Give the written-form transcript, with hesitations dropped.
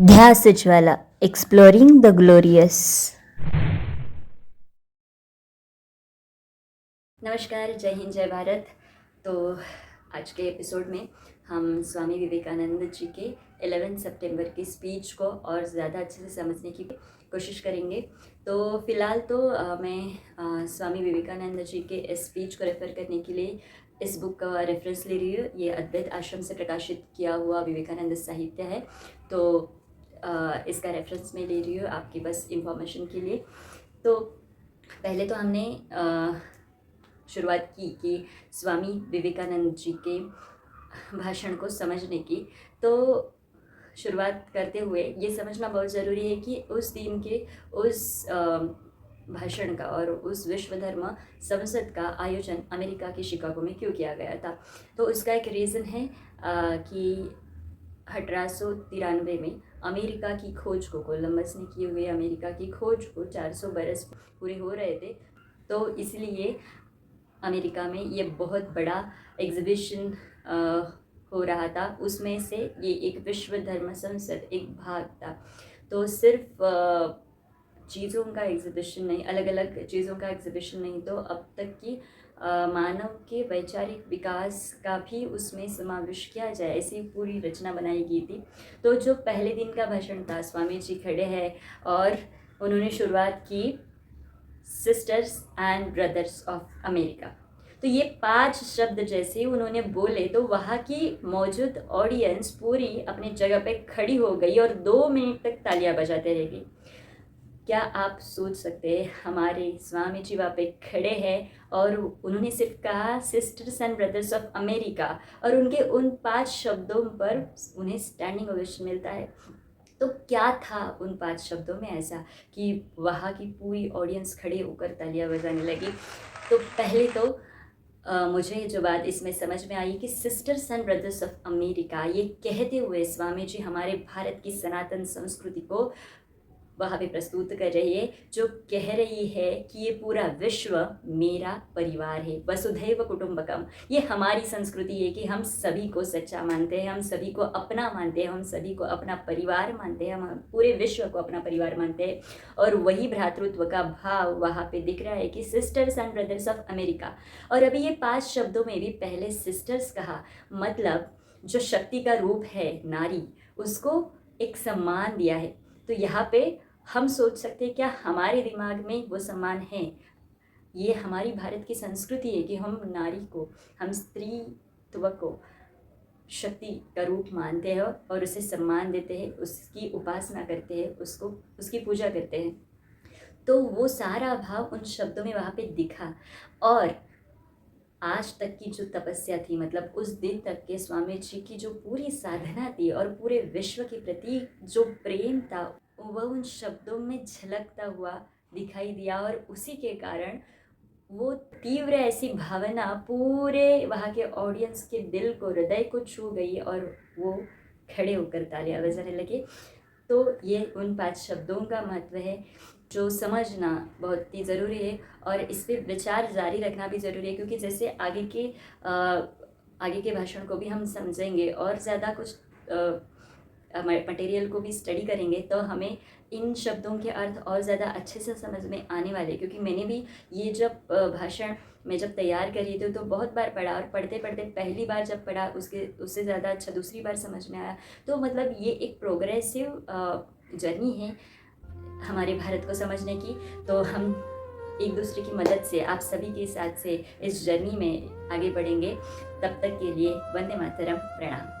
ध्यास ज्वाला exploring the glorious. नमस्कार, जय हिंद, जय भारत। तो आज के एपिसोड में हम स्वामी विवेकानंद जी के 11 सितंबर की स्पीच को और ज़्यादा अच्छे से समझने की कोशिश करेंगे। तो फ़िलहाल तो मैं स्वामी विवेकानंद जी के इस स्पीच को रेफ़र करने के लिए इस बुक का रेफरेंस ले रही हूँ। ये अद्वैत आश्रम से प्रकाशित किया हुआ विवेकानंद साहित्य है। तो इसका रेफरेंस मैं ले रही हूँ आपकी बस इंफॉर्मेशन के लिए। तो पहले तो हमने शुरुआत की कि स्वामी विवेकानंद जी के भाषण को समझने की। तो शुरुआत करते हुए ये समझना बहुत ज़रूरी है कि उस दिन के उस भाषण का और उस विश्व धर्म संसद का आयोजन अमेरिका के शिकागो में क्यों किया गया था। तो उसका एक रीज़न है कि 1893 में अमेरिका की खोज को, कोलंबस ने की हुई अमेरिका की खोज को 400 बरस पूरे हो रहे थे। तो इसलिए अमेरिका में ये बहुत बड़ा एग्ज़िबिशन हो रहा था। उसमें से ये एक विश्व धर्म संसद एक भाग था। तो सिर्फ चीज़ों का एग्ज़िबिशन नहीं, अलग अलग चीज़ों का एग्ज़िबिशन नहीं, तो अब तक की मानव के वैचारिक विकास का भी उसमें समावेश किया जाए, ऐसी पूरी रचना बनाई गई थी। तो जो पहले दिन का भाषण था, स्वामी जी खड़े हैं और उन्होंने शुरुआत की sisters and brothers of America. तो ये 5 शब्द जैसे उन्होंने बोले तो वहाँ की मौजूद ऑडियंस पूरी अपनी जगह पे खड़ी हो गई और 2 मिनट तक तालियां बजाते रह गई। क्या आप सोच सकते हैं, हमारे स्वामी जी वहाँ पे खड़े हैं और उन्होंने सिर्फ कहा sisters and brothers of America, और उनके उन 5 शब्दों पर उन्हें स्टैंडिंग ओवेशन मिलता है। तो क्या था उन 5 शब्दों में ऐसा कि वहाँ की पूरी ऑडियंस खड़े होकर तालियां बजाने लगी। तो पहले तो मुझे जो बात इसमें समझ में आई कि sisters and brothers of America, ये कहते हुए स्वामी जी हमारे भारत की सनातन संस्कृति को वहाँ पे प्रस्तुत कर रही है, जो कह रही है कि ये पूरा विश्व मेरा परिवार है, वसुधैव कुटुंबकम। ये हमारी संस्कृति है कि हम सभी को सच्चा मानते हैं, हम सभी को अपना मानते हैं, हम सभी को अपना परिवार मानते हैं, हम पूरे विश्व को अपना परिवार मानते हैं। और वही भ्रातृत्व का भाव वहाँ पे दिख रहा है कि sisters and brothers of America. और अभी ये 5 शब्दों में भी पहले सिस्टर्स कहा, मतलब जो शक्ति का रूप है नारी, उसको एक सम्मान दिया है। तो यहाँ पे हम सोच सकते हैं क्या हमारे दिमाग में वो सम्मान है? ये हमारी भारत की संस्कृति है कि हम नारी को, हम स्त्रीत्व को शक्ति का रूप मानते हैं और उसे सम्मान देते हैं, उसकी उपासना करते हैं, उसको उसकी पूजा करते हैं। तो वो सारा भाव उन शब्दों में वहाँ पे दिखा। और आज तक की जो तपस्या थी, मतलब उस दिन तक के स्वामी जी की जो पूरी साधना थी और पूरे विश्व के प्रति जो प्रेम था, वह उन शब्दों में झलकता हुआ दिखाई दिया। और उसी के कारण वो तीव्र ऐसी भावना पूरे वहाँ के ऑडियंस के दिल को, हृदय को छू गई और वो खड़े होकर तालियां बजाने लगे। तो ये उन 5 शब्दों का महत्व है जो समझना बहुत ही ज़रूरी है, और इस पर विचार जारी रखना भी ज़रूरी है, क्योंकि जैसे आगे के भाषण को भी हम समझेंगे और ज़्यादा कुछ मटेरियल को भी स्टडी करेंगे तो हमें इन शब्दों के अर्थ और ज़्यादा अच्छे से समझ में आने वाले। क्योंकि मैंने भी ये जब भाषण मैं जब तैयार कर रही थी तो बहुत बार पढ़ा, और पढ़ते पढ़ते पहली बार जब पढ़ा उससे ज़्यादा अच्छा दूसरी बार समझ में आया। तो मतलब ये एक प्रोग्रेसिव जर्नी है हमारे भारत को समझने की। तो हम एक दूसरे की मदद से, आप सभी के साथ से इस जर्नी में आगे बढ़ेंगे। तब तक के लिए वंदे मातरम, प्रणाम।